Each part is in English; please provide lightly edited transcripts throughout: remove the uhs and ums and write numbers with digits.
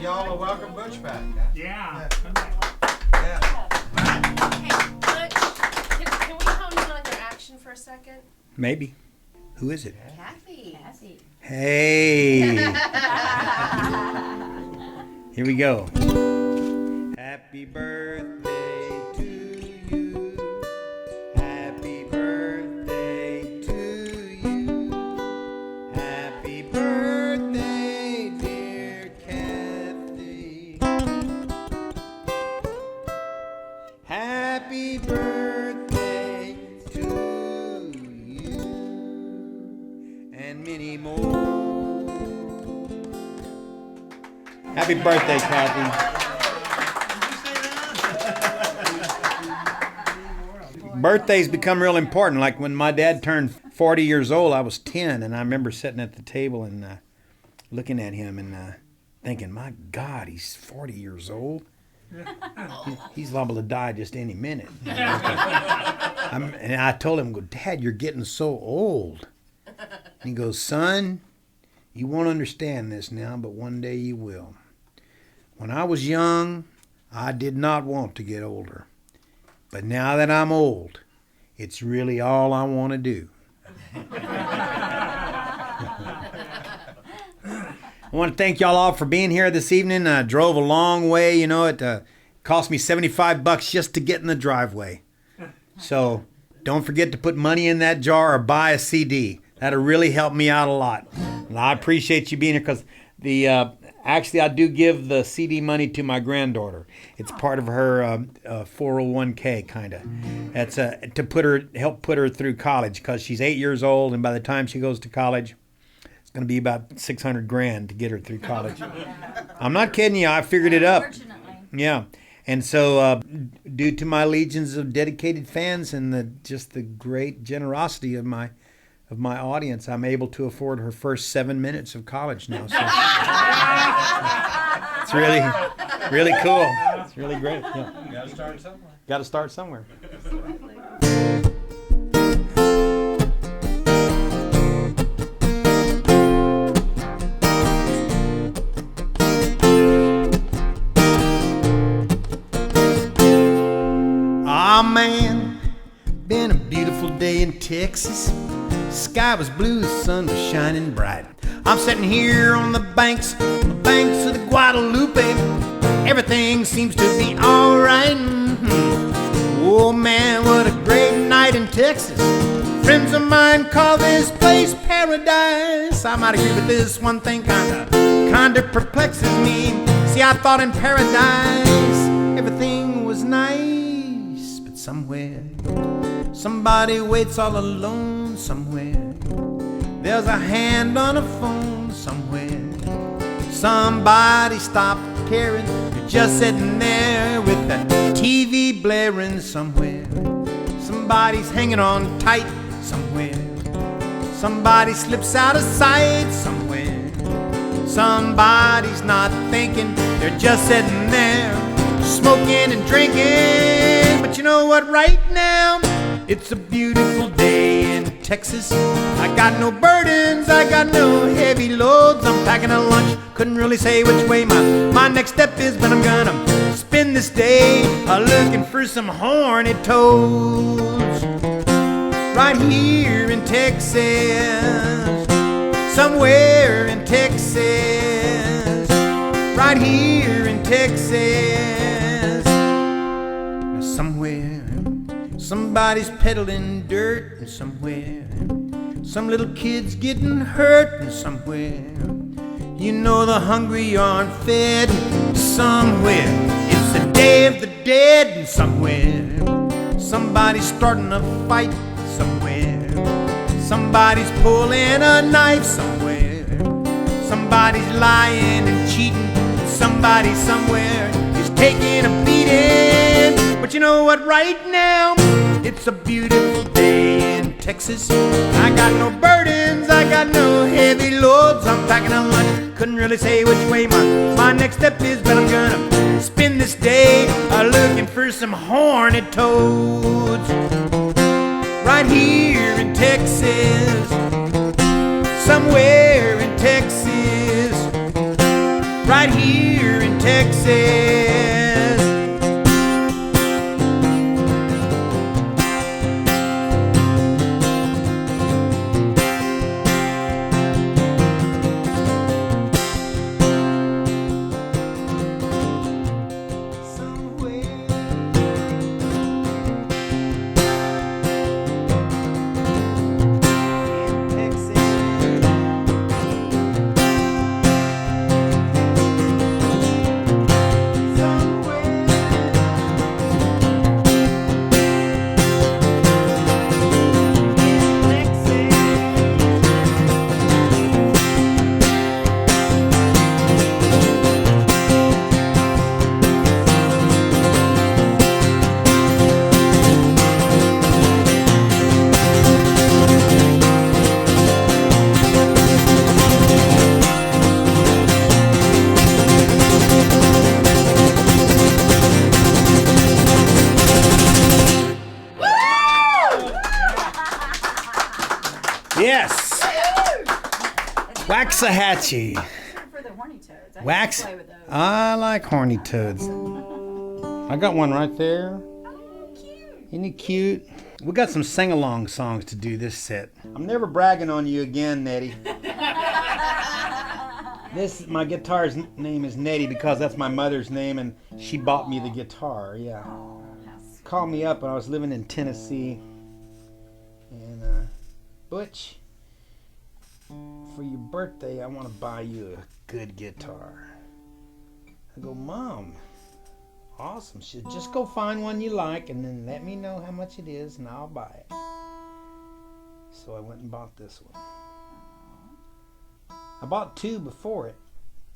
y'all welcome Butch back. Yeah. Hey, Butch, can we hone in on your action for a second? Maybe. Who is it? Kathy. Hey. Here we go. Happy birthday to you. Happy birthday to you. Happy birthday, dear Kathy. Happy birthday to you. And many more. Happy birthday, Kathy. Birthdays become real important. Like when my dad turned 40 years old, I was 10, and I remember sitting at the table and looking at him and thinking, my God, he's 40 years old. He's liable to die just any minute. And I told him, Dad, you're getting so old. And he goes, son, you won't understand this now, but one day you will. When I was young, I did not want to get older. But now that I'm old, it's really all I want to do. I want to thank y'all all for being here this evening. I drove a long way. You know, it cost me $75 just to get in the driveway. So don't forget to put money in that jar or buy a CD. That'll really help me out a lot. And I appreciate you being here because actually I do give the CD money to my granddaughter. It's part of her 401k kind of. That's to help put her through college because she's 8 years old, and by the time she goes to college, it's going to be about $600,000 to get her through college. I'm not kidding you. I figured it up. Unfortunately. Yeah. And so due to my legions of dedicated fans and just the great generosity of my audience, I'm able to afford her first 7 minutes of college now. So it's really, really cool. It's really great. Yeah. Got to start somewhere. Got to start somewhere. Ah, man, been a beautiful day in Texas. Sky was blue, the sun was shining bright. I'm sitting here on the banks of the Guadalupe. Everything seems to be alright. Oh man, what a great night in Texas. Friends of mine call this place paradise. I might agree with this one thing, kinda perplexes me. See, I thought in paradise everything was nice, but somewhere somebody waits all alone somewhere. There's a hand on a phone somewhere. Somebody stopped caring. You're just sitting there with the TV blaring somewhere. Somebody's hanging on tight somewhere. Somebody slips out of sight somewhere. Somebody's not thinking. They're just sitting there smoking and drinking. But you know what, right now it's a beautiful day in Texas. I got no burdens, I got no heavy loads. I'm packing a lunch, couldn't really say which way my next step is, but I'm gonna spend this day looking for some horny toads. Right here in Texas, somewhere in Texas. Right here in Texas, somewhere. Somebody's peddling dirt, and somewhere some little kid's getting hurt, and somewhere you know the hungry aren't fed. Somewhere it's the Day of the Dead, and somewhere somebody's starting a fight. Somewhere somebody's pulling a knife. Somewhere somebody's lying and cheating. Somebody somewhere is taking a beating. But you know what, right now it's a beautiful day in Texas. I got no burdens, I got no heavy loads. I'm packing a lunch, couldn't really say which way my next step is, but I'm gonna spend this day looking for some horny toads. Right here in Texas, somewhere in Texas. Right here here in Texas. Yes. Waxahachie. For the horny toads. I Wax. used to play with those. I like horny toads. I got one right there. Oh, cute. Isn't he cute? We got some sing-along songs to do this set. I'm never bragging on you again, Nettie. My guitar's name is Nettie because that's my mother's name, and she bought me the guitar. Yeah. Called me up when I was living in Tennessee, and Butch, for your birthday, I want to buy you a good guitar. I go, Mom, awesome. She said, just go find one you like and then let me know how much it is and I'll buy it. So I went and bought this one. I bought two before it.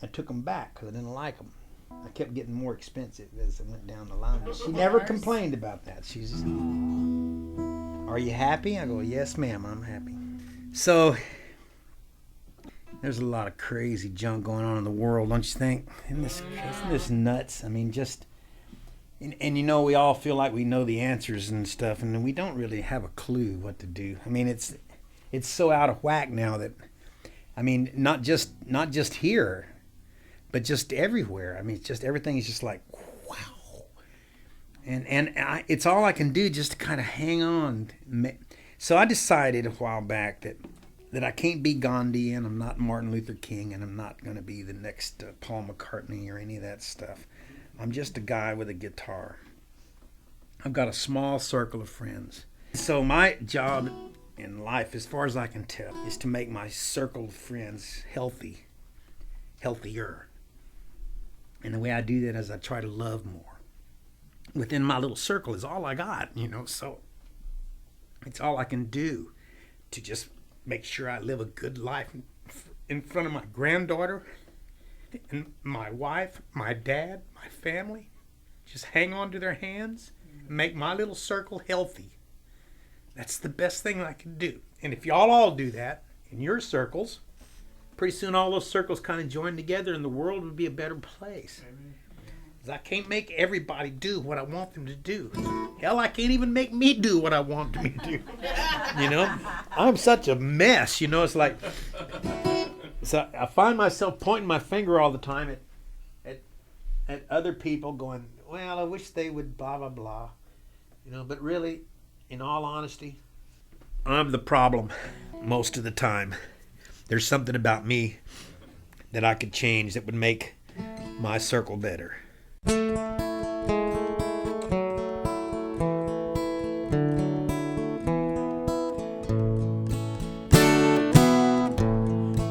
I took them back because I didn't like them. I kept getting more expensive as I went down the line. But she never complained about that. She's just, are you happy? I go, yes, ma'am, I'm happy. So, there's a lot of crazy junk going on in the world, don't you think? Isn't this nuts? I mean, just, and you know, we all feel like we know the answers and stuff, and we don't really have a clue what to do. I mean, it's so out of whack now that, I mean, not just here, but just everywhere. I mean, just everything is just like, wow. It's all I can do just to kind of hang on. So I decided a while back that I can't be Gandhi, and I'm not Martin Luther King, and I'm not going to be the next Paul McCartney or any of that stuff. I'm just a guy with a guitar. I've got a small circle of friends. So my job in life, as far as I can tell, is to make my circle of friends healthier. And the way I do that is I try to love more. Within my little circle is all I got, so it's all I can do to just make sure I live a good life in front of my granddaughter and my wife, my dad, my family. Just hang on to their hands and make my little circle healthy. That's the best thing I can do. And if y'all all do that in your circles, pretty soon all those circles kind of join together and the world would be a better place. Because I can't make everybody do what I want them to do. Hell, I can't even make me do what I want me to do. I'm such a mess. It's like, so I find myself pointing my finger all the time at other people going, well, I wish they would blah, blah, blah. But really, in all honesty, I'm the problem most of the time. There's something about me that I could change that would make my circle better.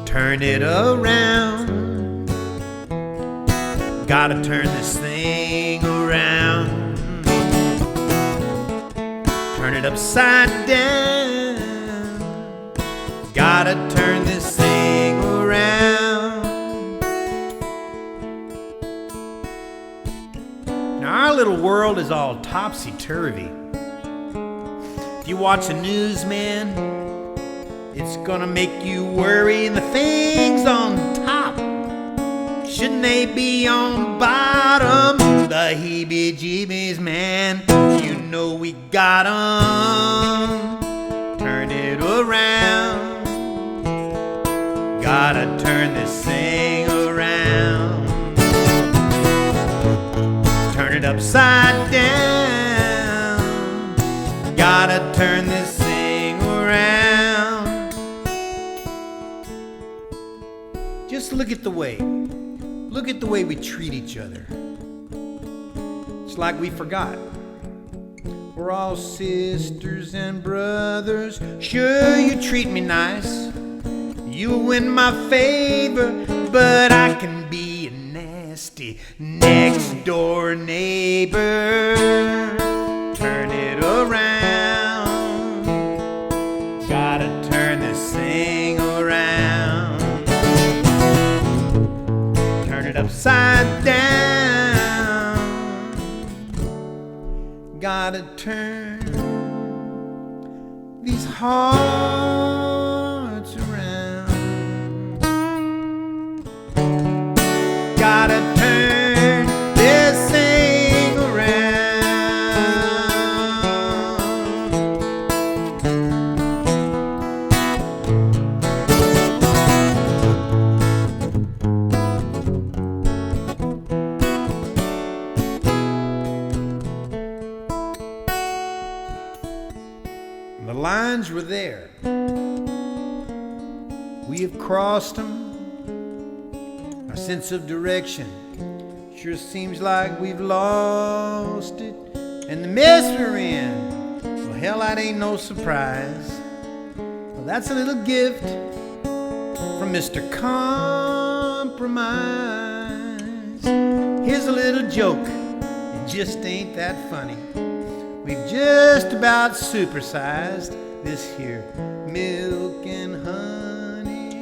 Turn it around. Gotta turn this thing around. Turn it upside down. Gotta turn this thing around. Now our little world is all topsy-turvy. If you watch the news, man, it's gonna make you worry. And the things on top, shouldn't they be on bottom? The heebie-jeebies, man, you know we got 'em. Turn it around. Gotta turn this thing around. it upside down. Gotta turn this thing around. Just look at the way we treat each other. It's like we forgot. We're all sisters and brothers. Sure, you treat me nice, you win my favor, but I can be a nasty next door neighbor. Turn it around. Gotta turn this thing around. Turn it upside down. Gotta turn these hearts around. Gotta turn this thing around. The lines were there. We have crossed them. Our sense of direction sure seems like we've lost it. And the mess we're in, well, hell, that ain't no surprise. Well, that's a little gift from Mr. Compromise. Here's a little joke, it just ain't that funny. We've just about supersized this here milk and honey.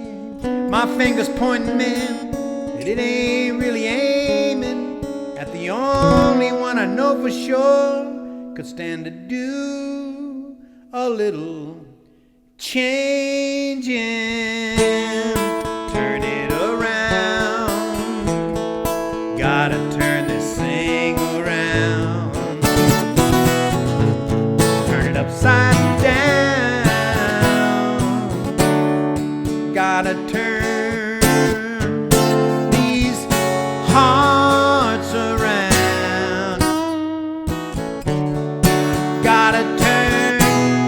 My finger's pointing, man, that it ain't really aiming at the only one I know for sure could stand to do a little changing. Turn it around. Gotta turn this thing around. Upside down. Gotta turn these hearts around. Gotta turn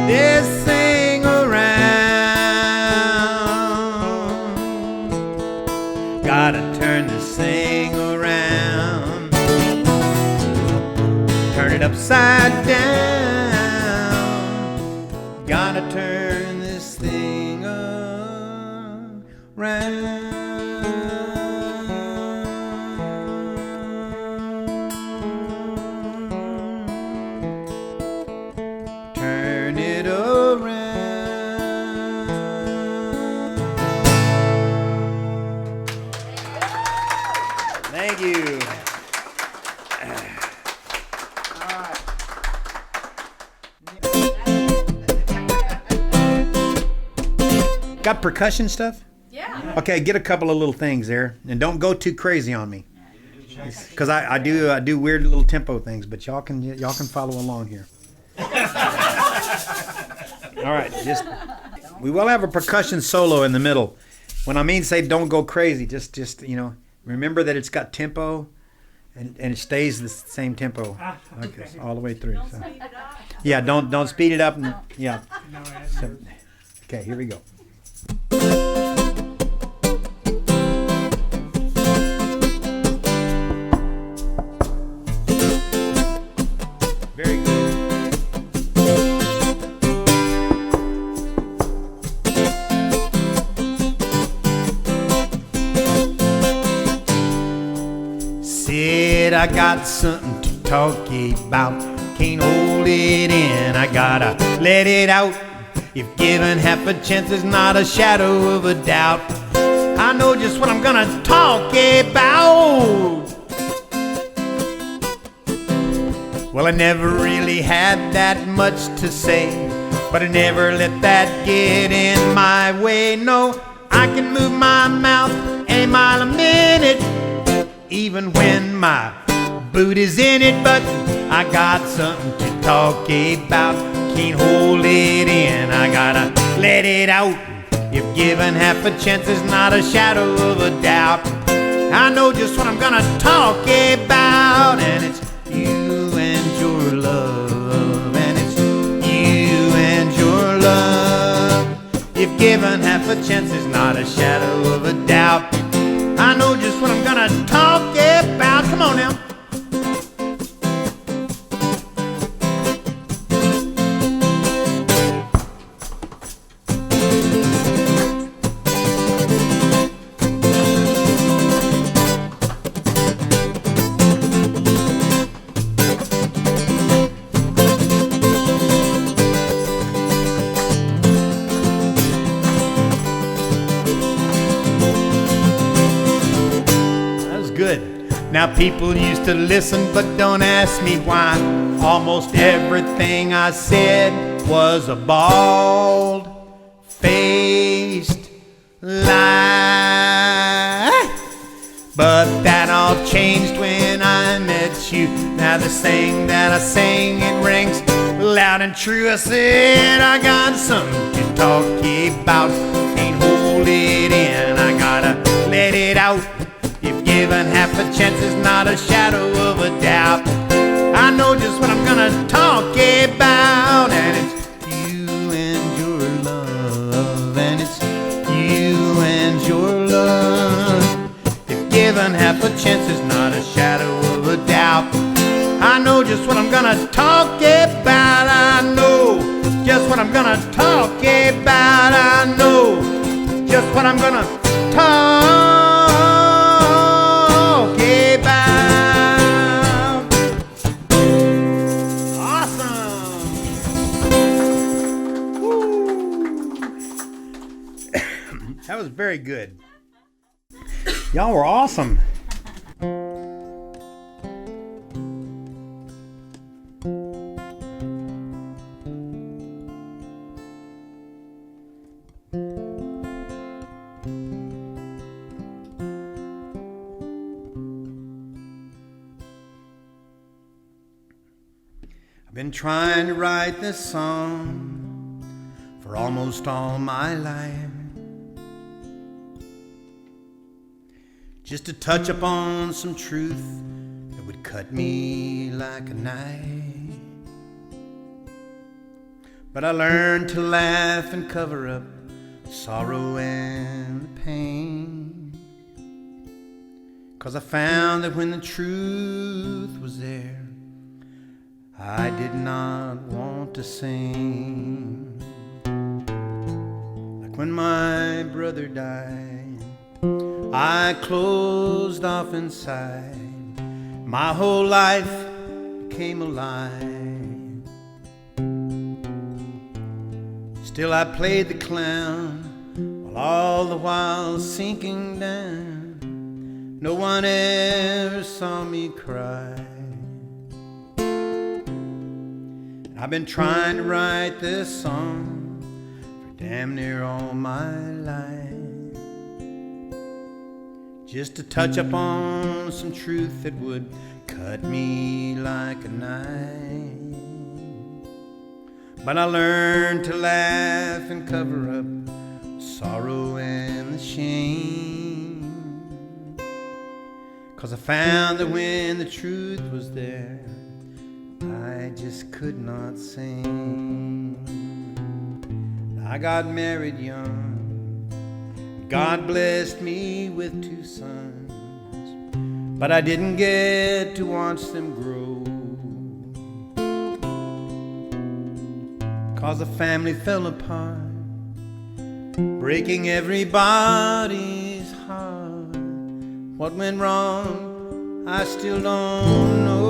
this thing around. Gotta turn this thing around. Turn it upside down. Gotta turn this thing around. Turn it around. Thank you. Got percussion stuff? Yeah. Okay, get a couple of little things there, and don't go too crazy on me, because I do weird little tempo things, but y'all can follow along here. All right, we will have a percussion solo in the middle. When I mean say don't go crazy, just remember that it's got tempo, and it stays the same tempo, okay, all the way through. So. Yeah, don't speed it up. Yeah. So, okay, here we go. Very good. Said I got something to talk about, can't hold it in, I gotta let it out. If given half a chance, there's not a shadow of a doubt. I know just what I'm gonna talk about. Well, I never really had that much to say, but I never let that get in my way. No, I can move my mouth a mile a minute, even when my boot is in it. But I got something to talk about, can't hold it in, I gotta let it out. If given half a chance, there's not a shadow of a doubt. I know just what I'm gonna talk about, and it's you given half a chance, there's not a shadow of a doubt. I know just what I'm gonna talk about. Come on now. Now people used to listen, but don't ask me why. Almost everything I said was a bald-faced lie. But that all changed when I met you. Now this thing that I sing, it rings loud and true. I said I got something to talk about. Can't hold it in, I gotta let it out. Given half a chance, there's not a shadow of a doubt. I know just what I'm gonna talk about, and it's you and your love, and it's you and your love. If given half a chance, there's not a shadow of a doubt. I know just what I'm gonna talk about. I know just what I'm gonna talk about. I know just what I'm gonna talk. That was very good. Y'all were awesome. I've been trying to write this song for almost all my life. Just to touch upon some truth that would cut me like a knife. But I learned to laugh and cover up sorrow and pain. 'Cause I found that when the truth was there, I did not want to sing. Like when my brother died, I closed off inside. My whole life came alive. Still I played the clown, while all the while sinking down. No one ever saw me cry. I've been trying to write this song for damn near all my life. Just to touch upon some truth that would cut me like a knife. But I learned to laugh and cover up sorrow and the shame. 'Cause I found that when the truth was there, I just could not sing. I got married young. God blessed me with 2 sons, but I didn't get to watch them grow. 'Cause the family fell apart, breaking everybody's heart. What went wrong, I still don't know.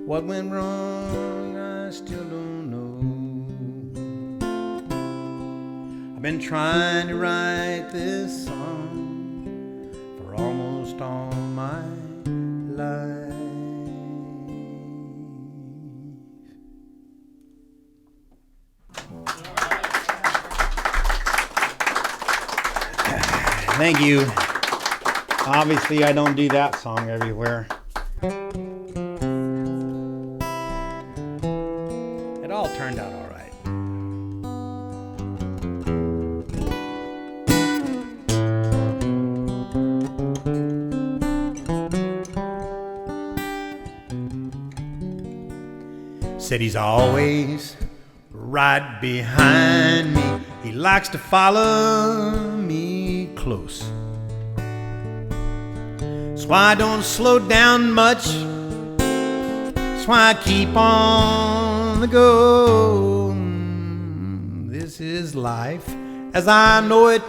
What went wrong, I still don't know. I've been trying to write this song for almost all my life. Thank you. Obviously, I don't do that song everywhere. It all turned out all right. Said he's always right behind me. He likes to follow me close. That's why I don't slow down much. That's why I keep on the go. This is life as I know it.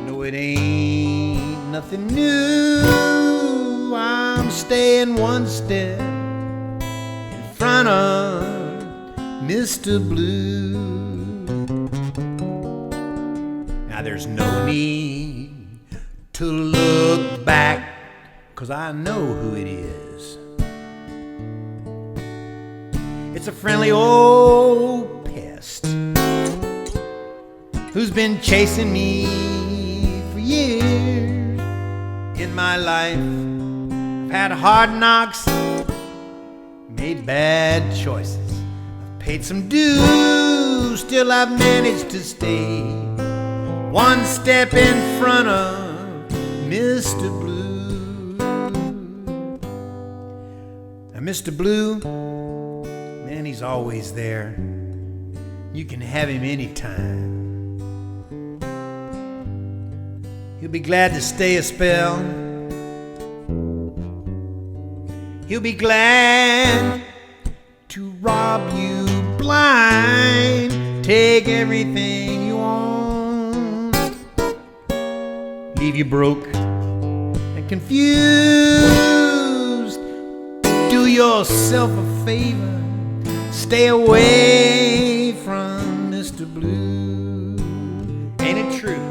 No, it ain't nothing new. I'm staying one step in front of Mr. Blue. Now there's no need to look back, 'cause I know who it is. It's a friendly old pest who's been chasing me for years. In my life I've had hard knocks, made bad choices, I've paid some dues, still I've managed to stay one step in front of Mr. Blue. Now Mr. Blue, man, he's always there. You can have him anytime. He'll be glad to stay a spell. He'll be glad to rob you blind, take everything you own, leave you broke and confused. Do yourself a favor, stay away from Mr. Blue. Ain't it true?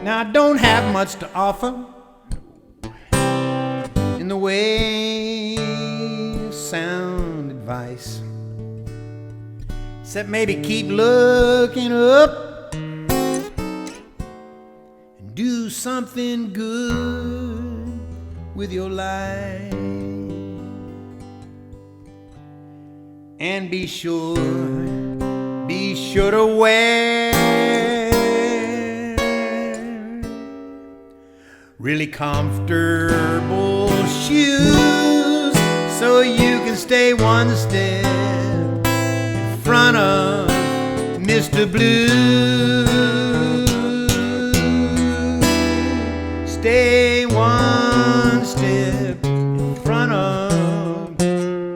Now I don't have much to offer in the way of sound advice, except maybe keep looking up and do something good with your life. And be sure to wear really comfortable shoes so you can stay one step in front of Mr. Blue. Stay one step in front of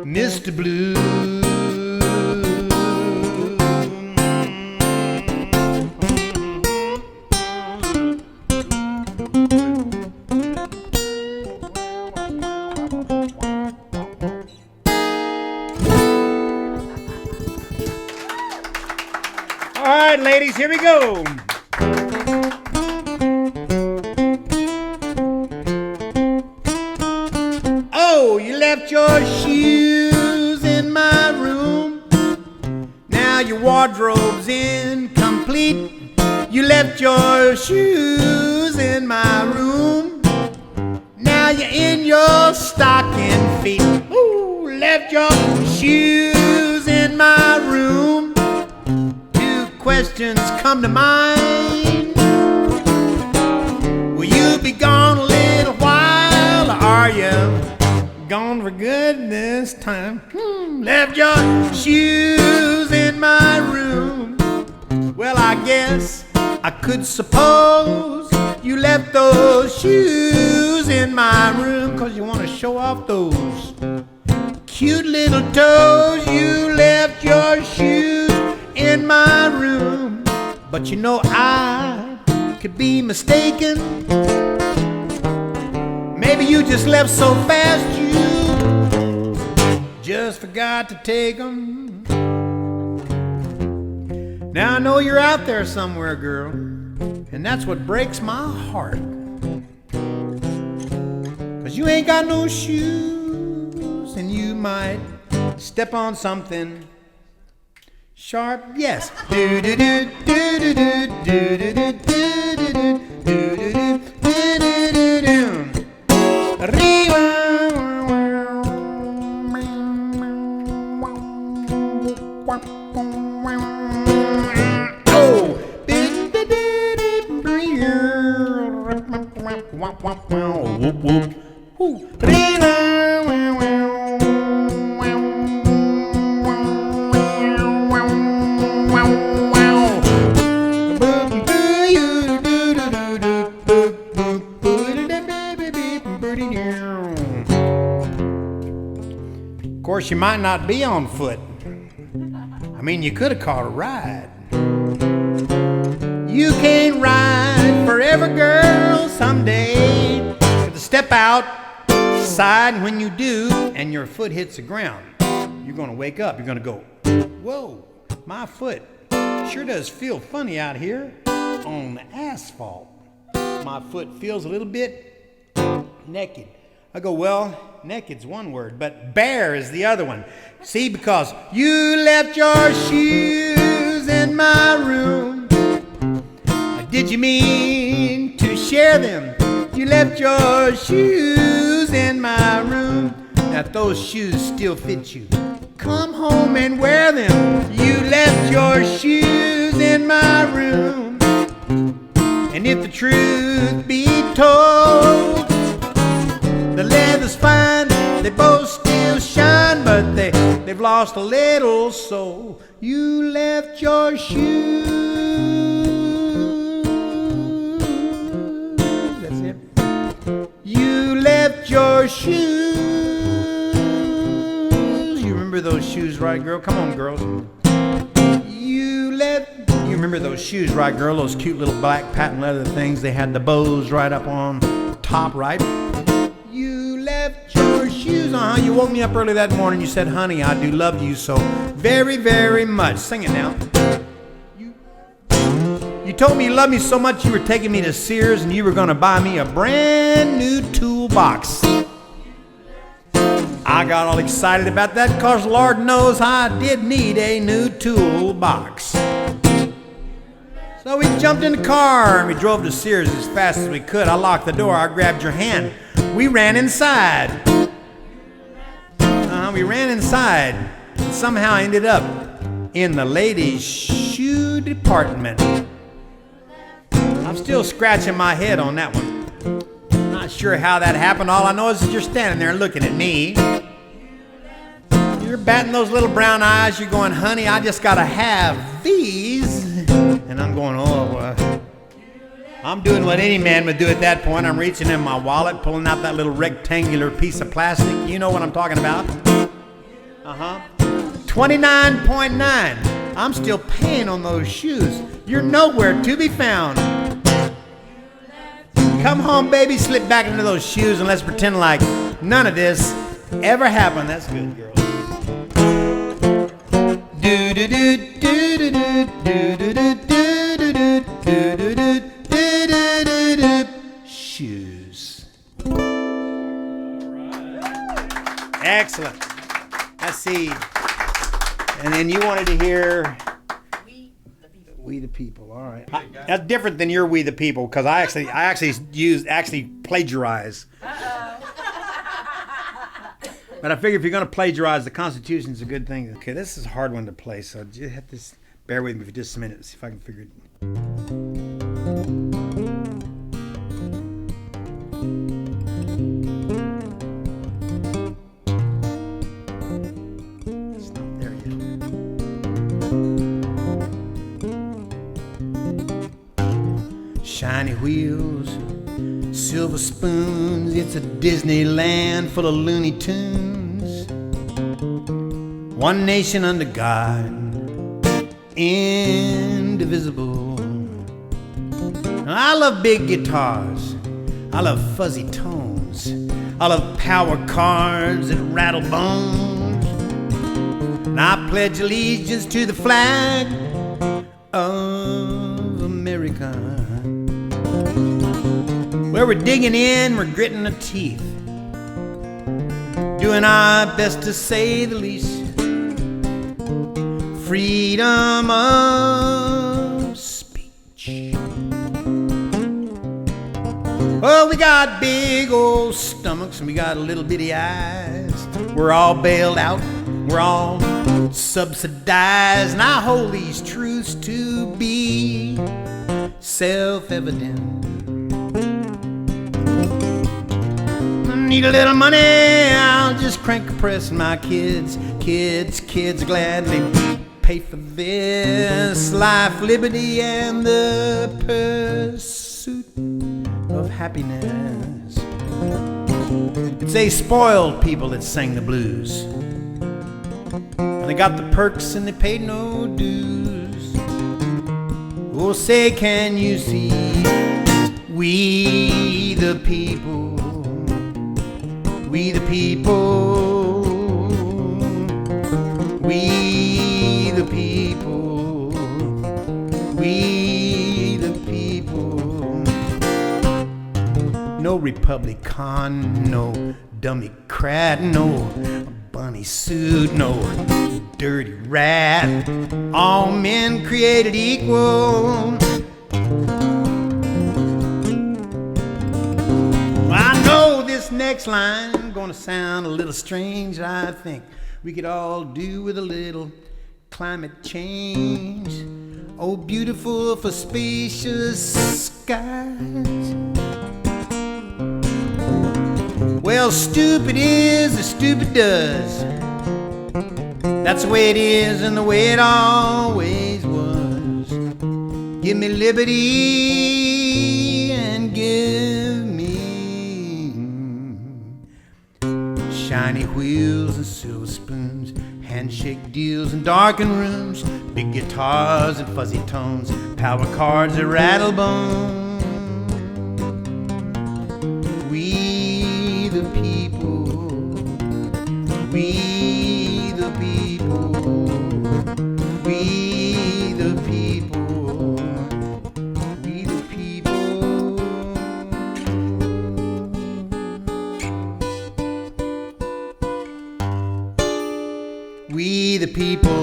Mr. Blue. All right, ladies, here we go. Oh, you left your shoes in my room. Now your wardrobe's incomplete. You left your shoes in my room. Now you're in your stocking feet. Ooh, left your shoes in my room. Questions come to mind. Will you be gone a little while, or are you gone for good this time? Left your shoes in my room. Well, I guess I could suppose you left those shoes in my room 'cause you want to show off those cute little toes. You left your shoes in my room, but you know I could be mistaken. Maybe you just left so fast you just forgot to take them. Now I know you're out there somewhere, girl, and that's what breaks my heart, 'cause you ain't got no shoes and you might step on something sharp, yes. Do do do do do do do do do do do do do do do do. Arriba. Of course, you might not be on foot. I mean, you could have caught a ride. You can't ride forever, girl. Someday you have to step outside. When you do, and your foot hits the ground, you're going to wake up. You're going to go, whoa, my foot sure does feel funny out here on the asphalt. My foot feels a little bit naked. I go, well, naked's one word, but bare is the other one. See, because you left your shoes in my room. Did you mean to share them? You left your shoes in my room. Now those shoes still fit you. Come home and wear them. You left your shoes in my room. And if the truth be told, the leather's fine, they both still shine, but they've lost a little soul. You left your shoes. That's it. You left your shoes. You remember those shoes, right, girl? Come on, girls. You remember those shoes, right, girl? Those cute little black patent leather things. They had the bows right up on top, right? You left your shoes on. You woke me up early that morning. You said, honey, I do love you so very, very much. Sing it now. You told me you loved me so much you were taking me to Sears and you were going to buy me a brand new toolbox. I got all excited about that because Lord knows I did need a new toolbox. So we jumped in the car and we drove to Sears as fast as we could. I locked the door. I grabbed your hand. We ran inside. We ran inside and somehow ended up in the ladies' shoe department. I'm still scratching my head on that one. Not sure how that happened. All I know is that you're standing there looking at me. You're batting those little brown eyes. You're going, honey, I just got to have these. And I'm going, oh, I'm doing what any man would do at that point. I'm reaching in my wallet, pulling out that little rectangular piece of plastic. You know what I'm talking about. 29.9. I'm still paying on those shoes. You're nowhere to be found. Come home, baby, slip back into those shoes and let's pretend like none of this ever happened. That's good, girl. Do do do do do do do do do do do do. Shoes. Excellent. Let's see. And then you wanted to hear We the People. All right. That's different than your We the People because I actually plagiarize. But I figure if you're going to plagiarize, the Constitution's a good thing. Okay, this is a hard one to play, so you have to bear with me for just a minute. See if I can figure it. It's not there yet. Shiny wheels, silver spoons, it's a Disneyland full of Looney Tunes. One nation under God, indivisible. I love big guitars, I love fuzzy tones, I love power chords that rattle bones. And I pledge allegiance to the flag of America. Where we're digging in, we're gritting our teeth, doing our best to say the least. Freedom of speech. Well, we got big old stomachs and we got little bitty eyes. We're all bailed out, we're all subsidized, and I hold these truths to be self-evident. Need a little money, I'll just crank a press, and my kids gladly pay for this. Life, liberty, and the pursuit of happiness. It's a spoiled people that sang the blues, and they got the perks and they paid no dues. Oh, say, can you see, we the people, we the people, we the people, we the people. No Republican, no Democrat, no bunny suit, no dirty rat. All men created equal. I know this next line gonna sound a little strange. I think we could all do with a little climate change. Oh, beautiful for spacious skies. Well, stupid is as stupid does. That's the way it is and the way it always was. Give me liberty and give me shiny wheels and silver spoons, handshake deals and darkened rooms, big guitars and fuzzy tones, power cards that rattle bones. We the people, we the people, we the people, we the people. We the people.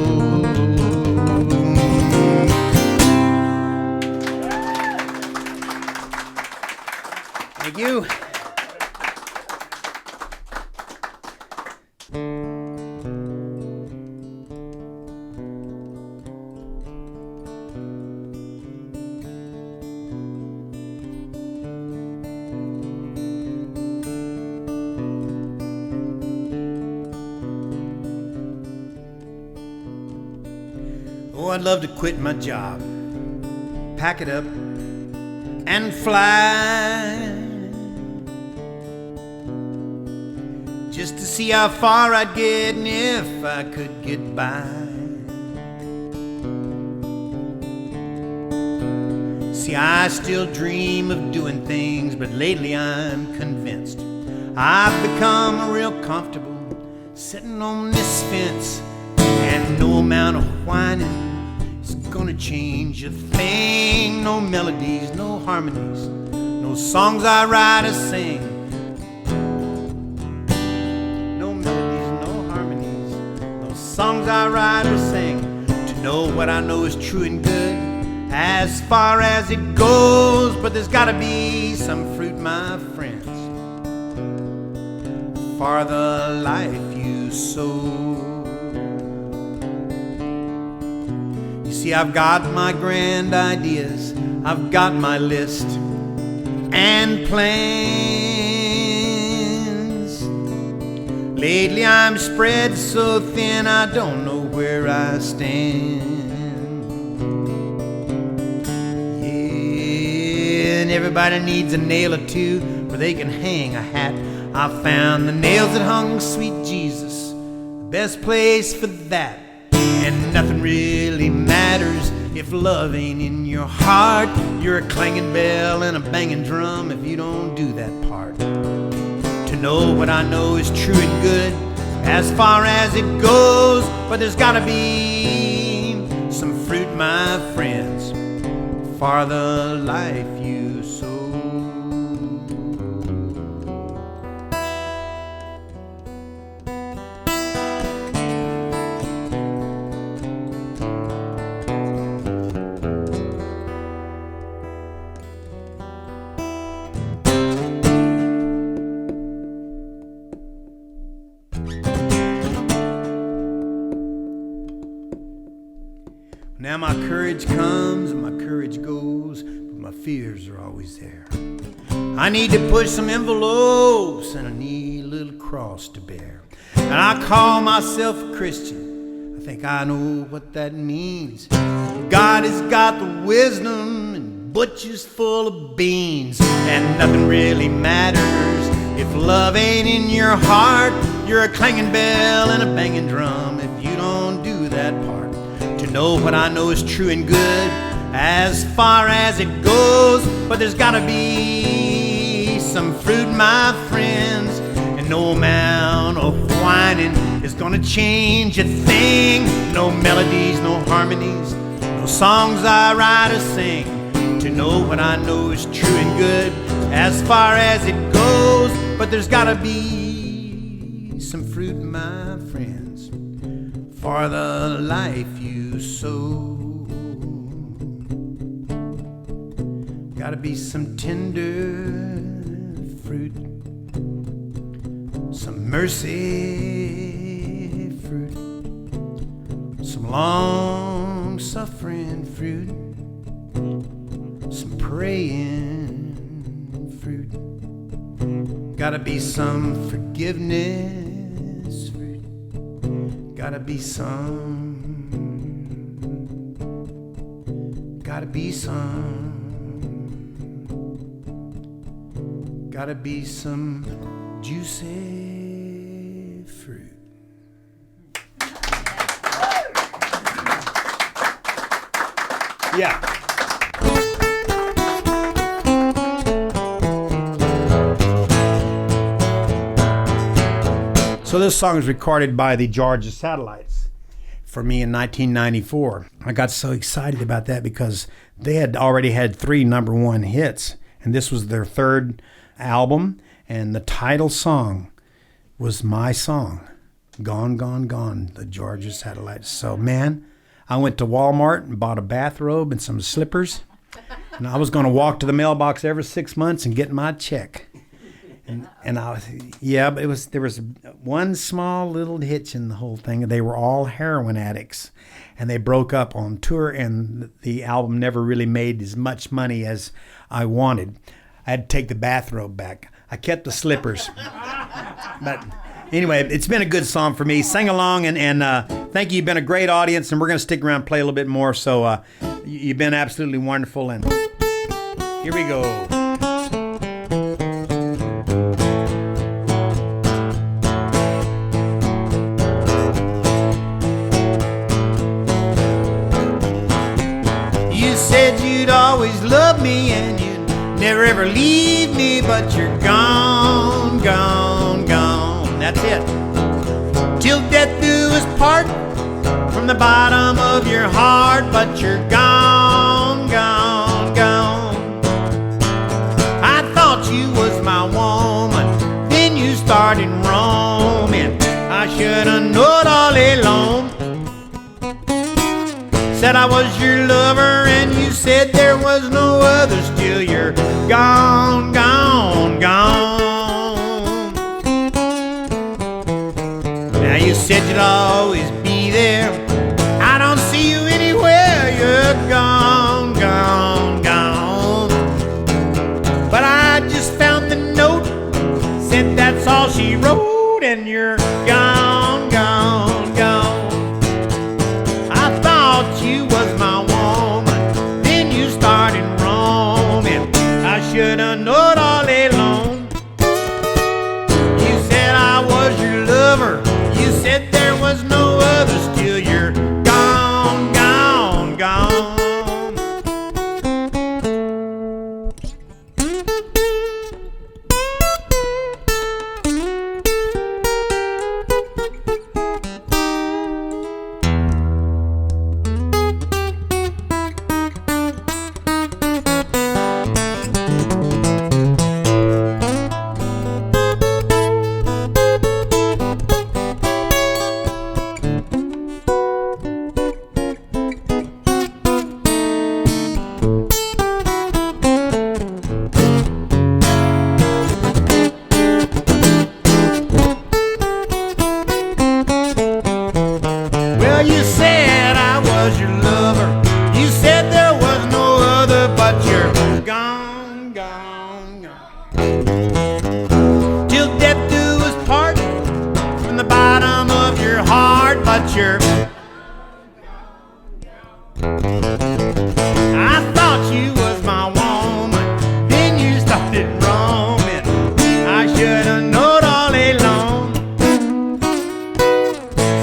Thank you. Oh, I'd love to quit my job, pack it up, and fly, just to see how far I'd get and if I could get by. See, I still dream of doing things, but lately I'm convinced I've become real comfortable sitting on this fence, and no amount of whining is gonna change a thing. No melodies, no harmonies, no songs I write or sing. No melodies, no harmonies, no songs I write or sing. To know what I know is true and good as far as it goes, but there's gotta be some fruit, my friends, for the life you sow. See, I've got my grand ideas, I've got my list and plans. Lately I'm spread so thin I don't know where I stand. Yeah, and everybody needs a nail or two where they can hang a hat. I found the nails that hung sweet Jesus, the best place for that. And nothing really matters if love ain't in your heart. You're a clanging bell and a banging drum if you don't do that part. To know what I know is true and good as far as it goes, but there's gotta be some fruit, my friends, for the life you sow. Now my courage comes and my courage goes, but my fears are always there. I need to push some envelopes and I need a little cross to bear. And I call myself a Christian. I think I know what that means. God has got the wisdom and Butch is full of beans. And nothing really matters if love ain't in your heart. You're a clanging bell and a banging drum if you don't do that part. To know what I know is true and good as far as it goes. But there's gotta be some fruit, my friends. And no amount of whining is gonna change a thing. No melodies, no harmonies, no songs I write or sing. To know what I know is true and good as far as it goes. But there's gotta be some fruit, my friends, for the life you sow. Gotta be some tender fruit, some mercy fruit, some long-suffering fruit, some praying fruit. Gotta be some forgiveness fruit. Gotta be some. Gotta be some juicy fruit. Yeah. So this song was recorded by the Georgia Satellites for me in 1994. I got so excited about that because they had already had 3 number 1 hits, and this was their 3rd album, and the title song was my song, Gone, Gone, Gone, the Georgia Satellites. So, man, I went to Walmart and bought a bathrobe and some slippers, and I was going to walk to the mailbox every 6 months and get my check. And I was, yeah, but there was one small little hitch in the whole thing. They were all heroin addicts, and they broke up on tour, and the album never really made as much money as I wanted. I had to take the bathrobe back. I kept the slippers. But anyway, it's been a good song for me. Sing along, and thank you. You've been a great audience, and we're going to stick around and play a little bit more. So you've been absolutely wonderful, and here we go. Said you'd always love me and you'd never ever leave me, but you're gone, gone, gone. That's it. Till death do us part from the bottom of your heart, but you're gone, gone, gone. I thought you was my woman, then you started roaming. I should have known all along. Said I was your lover and you said there was no other. Still you're gone, gone, gone. Now you said you'd always be there. I don't see you anywhere. You're gone, gone, gone. But I just found the note, said that's all she wrote, and you're gone, gone, gone. You was my woman, then you started roaming. I should have known all along. You said I was your lover, you said there was no other. Still you're gone, gone, gone. I thought you was my woman, then you started roaming. I should have known all along.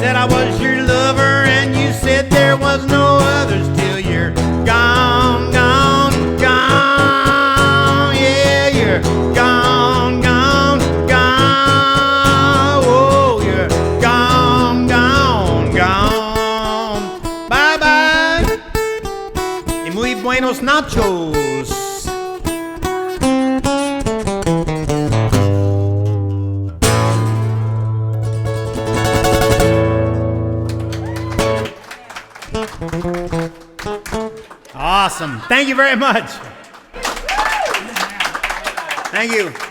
Said I was your lover and you said there was no others till you're gone, gone, gone. Yeah, you're gone, gone, gone. Oh, you're gone, gone, gone. Bye bye. Y muy buenos nachos. Awesome. Thank you very much. Thank you.